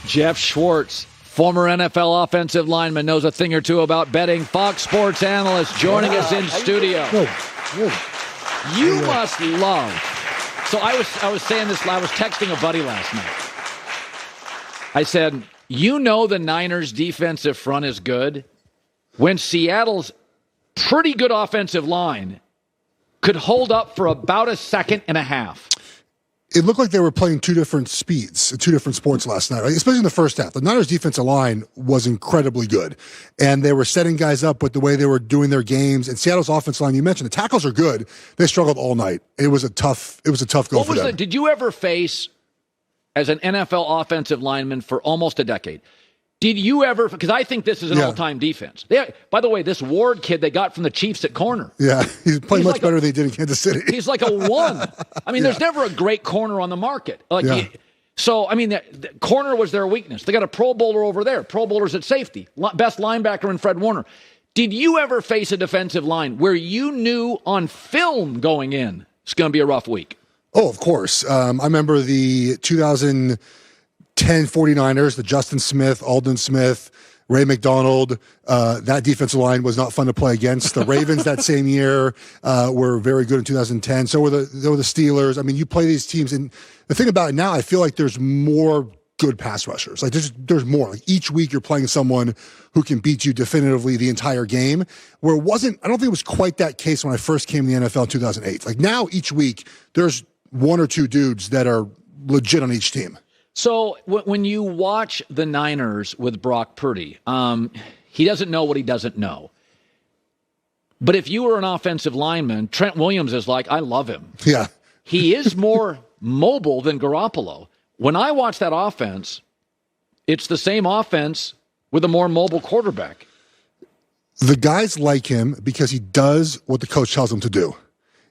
Geoff Schwartz, former NFL offensive lineman, knows a thing or two about betting. Fox Sports analyst joining us in studio. You must love. So I was saying this. I was texting a buddy last night. I said, you know the Niners' defensive front is good when Seattle's pretty good offensive line could hold up for about a second and a half. It looked like they were playing two different speeds, two different sports last night, right? Especially in the first half. The Niners' defensive line was incredibly good, and they were setting guys up with the way they were doing their games. And Seattle's offensive line, you mentioned, the tackles are good. They struggled all night. It was a tough go for them. Did you ever face, as an NFL offensive lineman for almost a decade, did you ever, because I think this is an all-time defense. By the way, this Ward kid they got from the Chiefs at corner. Yeah, he's playing much better than he did in Kansas City. He's like a 1. I mean, there's never a great corner on the market. The corner was their weakness. They got a Pro Bowler over there, Pro Bowlers at safety, best linebacker in Fred Warner. Did you ever face a defensive line where you knew on film going in it's going to be a rough week? Oh, of course. I remember the 2010 49ers, the Justin Smith, Aldon Smith, Ray McDonald. That defensive line was not fun to play against. The Ravens that same year were very good in 2010. So were the Steelers. I mean, you play these teams, and the thing about it now, I feel like there's more good pass rushers. Like there's more. Like each week you're playing someone who can beat you definitively the entire game. Where it wasn't, I don't think it was quite that case when I first came to the NFL in 2008. Like now each week there's one or two dudes that are legit on each team. So when you watch the Niners with Brock Purdy, he doesn't know what he doesn't know. But if you were an offensive lineman, Trent Williams is like, I love him. Yeah. He is more mobile than Garoppolo. When I watch that offense, it's the same offense with a more mobile quarterback. The guys like him because he does what the coach tells him to do.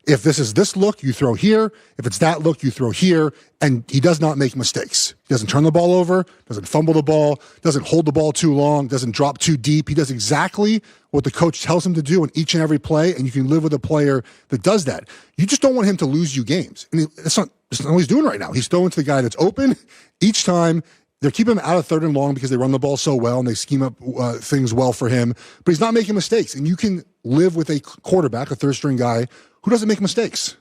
If this is this look, you throw here. If it's that look, you throw here. And he does not make mistakes. He doesn't turn the ball over, doesn't fumble the ball, doesn't hold the ball too long, doesn't drop too deep. He does exactly what the coach tells him to do in each and every play, and you can live with a player that does that. You just don't want him to lose you games. And that's not what he's doing right now. He's throwing to the guy that's open each time. They're keeping him out of third and long because they run the ball so well and they scheme up things well for him. But he's not making mistakes. And you can live with a quarterback, a third-string guy, who doesn't make mistakes.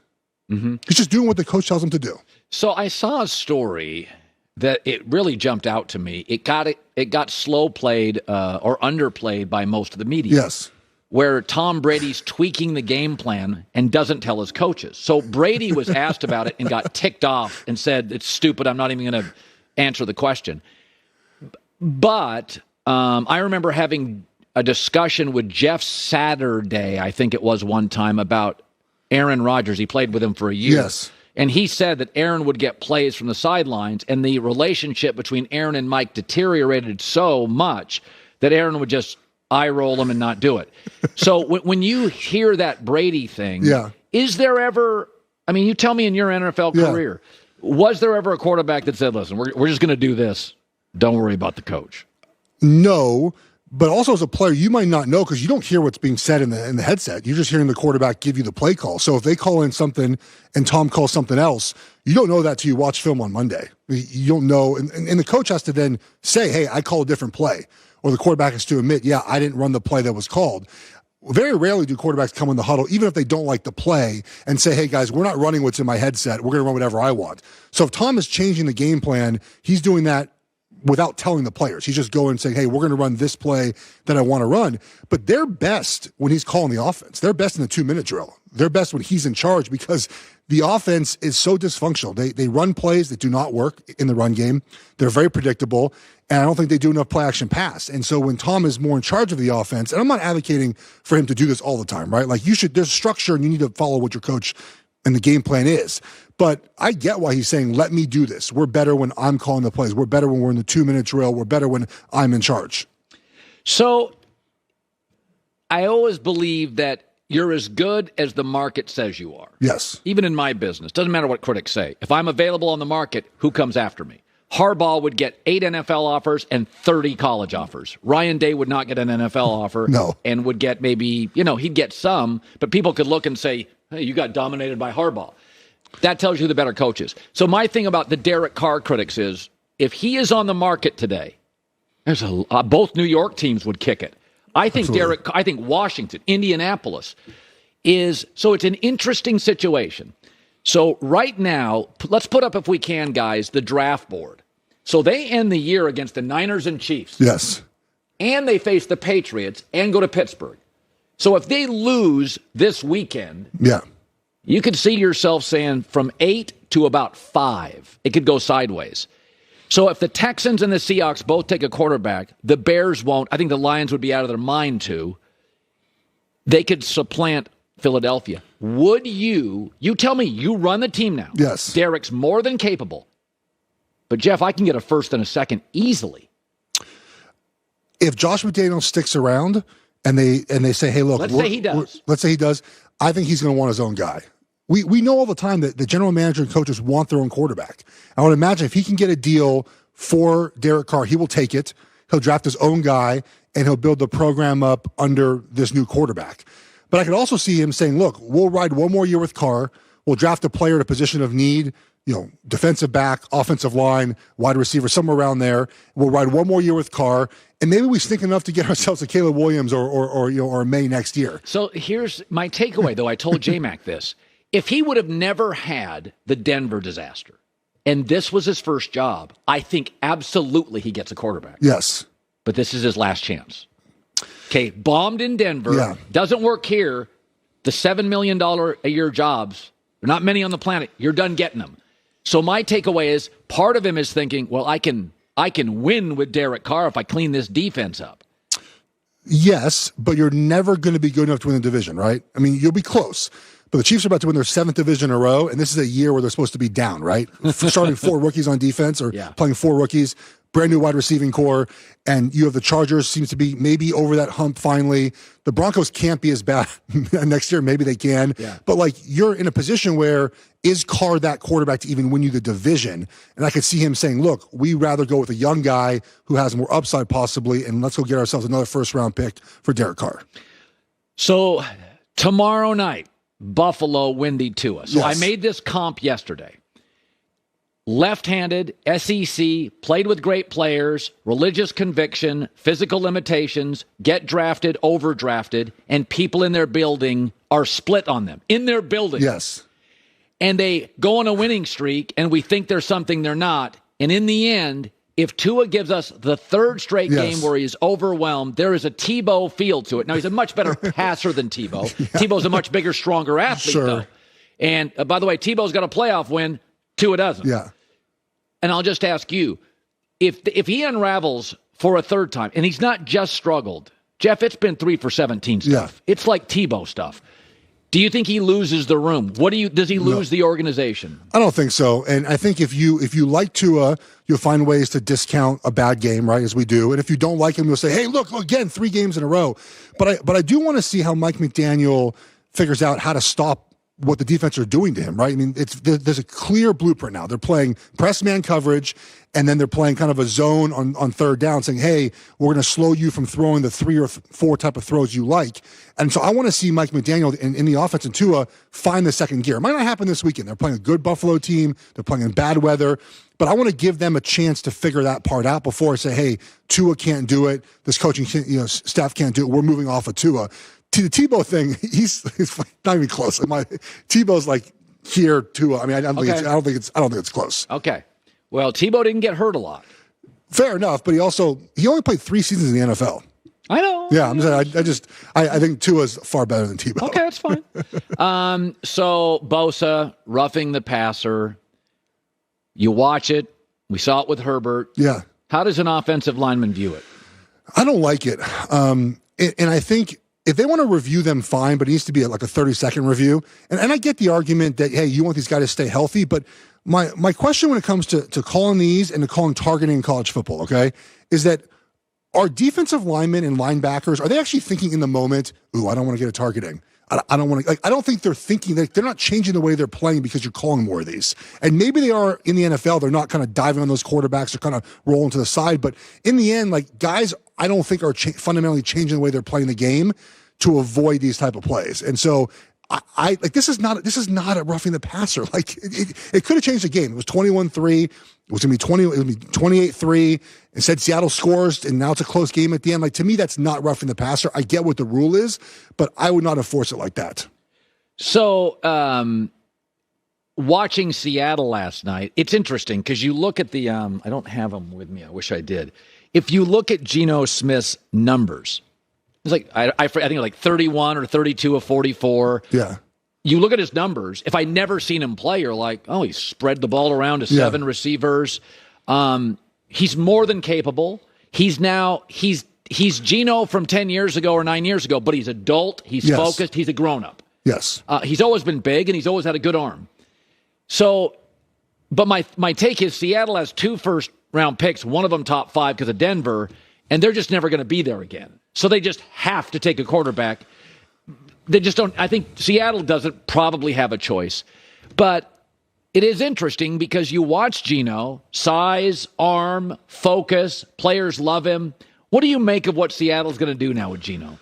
Mm-hmm. He's just doing what the coach tells him to do. So I saw a story that it really jumped out to me. It got slow played or underplayed by most of the media. Yes. Where Tom Brady's tweaking the game plan and doesn't tell his coaches. So Brady was asked about it and got ticked off and said, it's stupid, I'm not even going to answer the question. But I remember having a discussion with Jeff Saturday, I think it was one time, about Aaron Rodgers. He played with him for a year. Yes. And he said that Aaron would get plays from the sidelines, and the relationship between Aaron and Mike deteriorated so much that Aaron would just eye roll him and not do it. So when you hear that Brady thing, is there ever, I mean, you tell me in your NFL career, was there ever a quarterback that said, listen, we're just going to do this, don't worry about the coach? No. But also as a player, you might not know because you don't hear what's being said in the headset. You're just hearing the quarterback give you the play call. So if they call in something and Tom calls something else, you don't know that till you watch film on Monday. You don't know. And the coach has to then say, hey, I call a different play. Or the quarterback has to admit, I didn't run the play that was called. Very rarely do quarterbacks come in the huddle, even if they don't like the play, and say, hey, guys, we're not running what's in my headset. We're going to run whatever I want. So if Tom is changing the game plan, he's doing that without telling the players. He's just going and saying, hey, we're going to run this play that I want to run. But they're best when he's calling the offense. They're best in the 2-minute drill. They're best when he's in charge because the offense is so dysfunctional. They run plays that do not work in the run game. They're very predictable, and I don't think they do enough play-action pass. And so when Tom is more in charge of the offense, and I'm not advocating for him to do this all the time, right? Like there's structure, and you need to follow what your coach and the game plan is. But I get why he's saying, let me do this. We're better when I'm calling the plays. We're better when we're in the 2-minute drill. We're better when I'm in charge. So I always believe that you're as good as the market says you are. Yes. Even in my business. Doesn't matter what critics say. If I'm available on the market, who comes after me? Harbaugh would get 8 NFL offers and 30 college offers. Ryan Day would not get an NFL offer. No. And would get maybe, he'd get some, but people could look and say, hey, you got dominated by Harbaugh. That tells you the better coaches. So my thing about the Derek Carr critics is if he is on the market today, there's both New York teams would kick it. I think I think Washington, Indianapolis is, so it's an interesting situation. So right now, let's put up, if we can, guys, the draft board. So they end the year against the Niners and Chiefs. Yes. And they face the Patriots and go to Pittsburgh. So if they lose this weekend, you could see yourself saying from 8 to about 5. It could go sideways. So if the Texans and the Seahawks both take a quarterback, the Bears won't. I think the Lions would be out of their mind too. They could supplant Philadelphia. Would you tell me, you run the team now. Yes. Derek's more than capable. But, Geoff, I can get a first and a second easily. If Josh McDaniels sticks around and they say, hey, look. Let's say he does. I think he's going to want his own guy. We know all the time that the general manager and coaches want their own quarterback. I would imagine if he can get a deal for Derek Carr, he will take it. He'll draft his own guy, and he'll build the program up under this new quarterback. But I could also see him saying, look, we'll ride one more year with Carr. We'll draft a player at a position of need, defensive back, offensive line, wide receiver, somewhere around there. We'll ride one more year with Carr, and maybe we stink enough to get ourselves a Caleb Williams or May next year. So here's my takeaway, though. I told J-Mac this. If he would have never had the Denver disaster, and this was his first job, I think absolutely he gets a quarterback. Yes. But this is his last chance. Okay, bombed in Denver, doesn't work here. The $7 million a year jobs, there are not many on the planet. You're done getting them. So my takeaway is, part of him is thinking, well, I can win with Derek Carr if I clean this defense up. Yes, but you're never going to be good enough to win the division, right? I mean, you'll be close. But the Chiefs are about to win their 7th division in a row, and this is a year where they're supposed to be down, right? Starting 4 rookies on defense or playing 4 rookies, brand new wide receiving core, and you have the Chargers seems to be maybe over that hump finally. The Broncos can't be as bad next year. Maybe they can. Yeah. But, you're in a position where is Carr that quarterback to even win you the division? And I could see him saying, look, we'd rather go with a young guy who has more upside possibly, and let's go get ourselves another first-round pick for Derek Carr. So tomorrow night, Buffalo, windy Tua. So I made this comp yesterday. Left-handed, SEC, played with great players, religious conviction, physical limitations, get drafted, overdrafted, and people in their building are split on them. In their building. Yes. And they go on a winning streak, and we think they're something they're not. And in the end, if Tua gives us the 3rd straight game where he's overwhelmed, there is a Tebow feel to it. Now, he's a much better passer than Tebow. Tebow's a much bigger, stronger athlete, though. And, by the way, Tebow's got a playoff win. Tua doesn't. Yeah. And I'll just ask you, if he unravels for a 3rd time, and he's not just struggled, Geoff, it's been 3 for 17 stuff. It's like Tebow stuff. Do you think he loses the room? Does he lose the organization? I don't think so. And I think if you like Tua, you'll find ways to discount a bad game, right, as we do. And if you don't like him, you'll say, hey, look, again, 3 games in a row. But I do want to see how Mike McDaniel figures out how to stop what the defense are doing to him, right? I mean, there's a clear blueprint now. They're playing press man coverage, and then they're playing kind of a zone on 3rd down, saying, hey, we're going to slow you from throwing the 3 or 4 type of throws you like. And so I want to see Mike McDaniel in the offense and Tua find the 2nd gear. It might not happen this weekend. They're playing a good Buffalo team. They're playing in bad weather. But I want to give them a chance to figure that part out before I say, hey, Tua can't do it. This coaching staff can't do it. We're moving off of Tua. To the Tebow thing, he's not even close. Tebow's here too. I mean, I don't think it's close. Okay. Well, Tebow didn't get hurt a lot. Fair enough, but he only played 3 seasons in the NFL. I know. Yeah, I'm saying I think Tua's far better than Tebow. Okay, that's fine. So Bosa roughing the passer. You watch it. We saw it with Herbert. Yeah. How does an offensive lineman view it? I don't like it. And I think if they want to review them, fine, but it needs to be like a 30-second review. And I get the argument that, hey, you want these guys to stay healthy, but my question when it comes to calling these and to calling targeting in college football, okay, is that are defensive linemen and linebackers, are they actually thinking in the moment, ooh, I don't want to get a targeting. I don't want to, I don't think they're thinking, they're not changing the way they're playing because you're calling more of these. And maybe they are in the NFL, they're not kind of diving on those quarterbacks, they're kind of rolling to the side. But in the end, guys, I don't think are fundamentally changing the way they're playing the game to avoid these type of plays. And so I like this is not a roughing the passer. Like it could have changed the game. It was 21-3. It was going to be 28-3. Instead, Seattle scores, and now it's a close game at the end. Like, to me, that's not roughing the passer. I get what the rule is, but I would not have forced it like that. So, watching Seattle last night, it's interesting because you look at the I don't have them with me. I wish I did. If you look at Geno Smith's numbers, it's like I think like 31 or 32 of 44. Yeah. You look at his numbers. If I never seen him play, you're like, oh, he spread the ball around to 7 receivers. He's more than capable. He's Geno from 10 years ago or 9 years ago, but he's adult. He's focused. He's a grown up. Yes. He's always been big, and he's always had a good arm. So, but my take is Seattle has 2 first-round picks, one of them top 5 because of Denver, and they're just never going to be there again. So they just have to take a quarterback. They just don't. I think Seattle doesn't probably have a choice. But it is interesting because you watch Geno, size, arm, focus, players love him. What do you make of what Seattle's going to do now with Geno?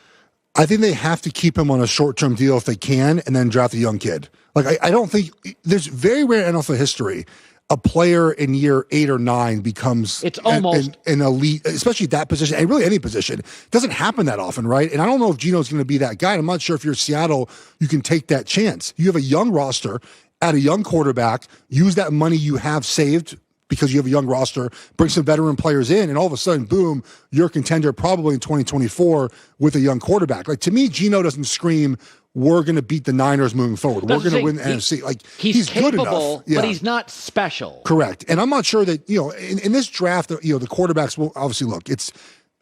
I think they have to keep him on a short-term deal if they can and then draft a young kid. Like, I don't think – there's very rare in NFL history a player in year 8 or 9 becomes it's almost an elite, especially at that position, and really any position. It doesn't happen that often, right? And I don't know if Geno's going to be that guy. I'm not sure if you're Seattle, you can take that chance. You have a young roster, add a young quarterback, use that money you have saved because you have a young roster, bring some veteran players in, and all of a sudden, boom, you're a contender probably in 2024 with a young quarterback. Like, to me, Geno doesn't scream, we're going to beat the Niners moving forward. We're going to win the NFC. Like, he's capable, good enough. Yeah. But he's not special. Correct. And I'm not sure that, in this draft, the quarterbacks will obviously look. It's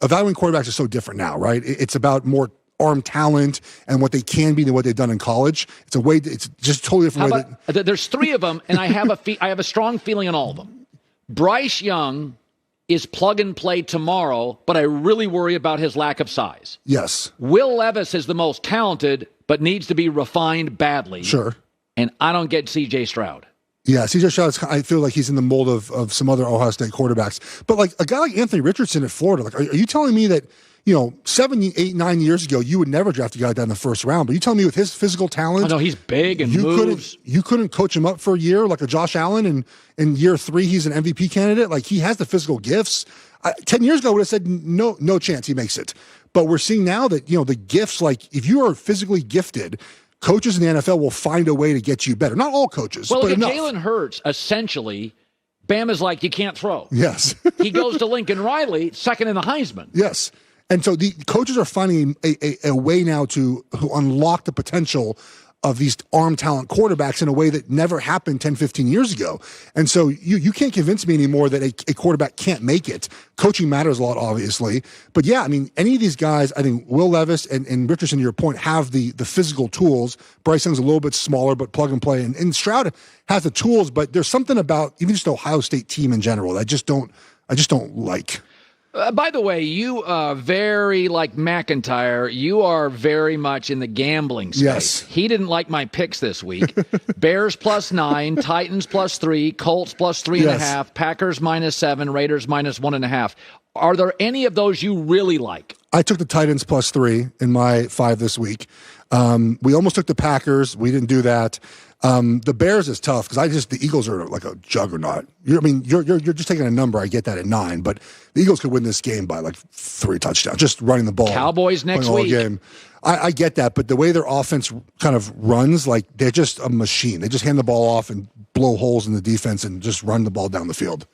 evaluating quarterbacks is so different now, right? It's about more arm talent and what they can be than what they've done in college. It's just totally different way. There's 3 of them, and I have a strong feeling on all of them. Bryce Young is plug and play tomorrow, but I really worry about his lack of size. Yes. Will Levis is the most talented, but needs to be refined badly. Sure. And I don't get C.J. Stroud. Yeah, C.J. Stroud, I feel like he's in the mold of some other Ohio State quarterbacks. But like a guy like Anthony Richardson at Florida, like, are you telling me that, 7, 8, 9 years ago, you would never draft a guy like that in the first round? But you telling me with his physical talent, I know he's big and moves. You couldn't coach him up for a year like a Josh Allen, and in year 3 he's an MVP candidate. Like, he has the physical gifts. 10 years ago, I would have said no chance he makes it. But we're seeing now that the gifts, like if you are physically gifted, coaches in the NFL will find a way to get you better. Not all coaches, but enough. Jalen Hurts, essentially, Bama's like, you can't throw. Yes. He goes to Lincoln Riley, second in the Heisman. Yes. And so the coaches are finding a way now to unlock the potential of these arm talent quarterbacks in a way that never happened 10, 15 years ago. And so you can't convince me anymore that a quarterback can't make it. Coaching matters a lot, obviously. But yeah, I mean, any of these guys, I think Will Levis and Richardson, to your point, have the physical tools. Bryce Young's a little bit smaller, but plug and play. And Stroud has the tools, but there's something about even just the Ohio State team in general that I just don't like. By the way, you are very like McIntyre. You are very much in the gambling space. Yes. He didn't like my picks this week. Bears +9, Titans +3, Colts +3.5, Packers -7, Raiders -1.5. Are there any of those you really like? I took the Titans +3 in my 5 this week. We almost took the Packers. We didn't do that. The Bears is tough because the Eagles are like a juggernaut. You're just taking a number. I get that at 9, but the Eagles could win this game by like 3 touchdowns, just running the ball. Cowboys next week. Game. I get that, but the way their offense kind of runs, like they're just a machine. They just hand the ball off and blow holes in the defense and just run the ball down the field.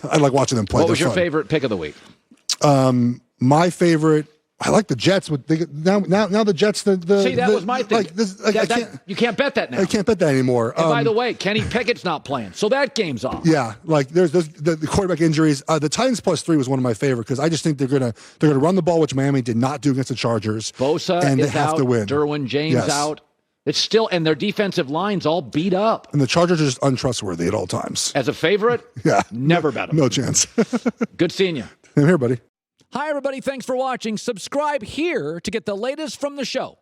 I like watching them play. What was your favorite pick of the week? My favorite. I like the Jets. Now the Jets. See, that was my thing. You can't bet that now. I can't bet that anymore. And by the way, Kenny Pickett's not playing, so that game's off. Yeah, like there's the quarterback injuries. The Titans +3 was one of my favorite because I just think they're gonna run the ball, which Miami did not do against the Chargers. Bosa and is they have out. To win. Derwin James out. It's still, and their defensive line's all beat up. And the Chargers are just untrustworthy at all times. As a favorite, yeah, never bet them. No chance. Good seeing you. I'm here, buddy. Hi, everybody. Thanks for watching. Subscribe here to get the latest from the show.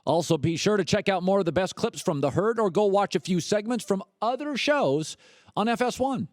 Also, be sure to check out more of the best clips from The Herd or go watch a few segments from other shows on FS1.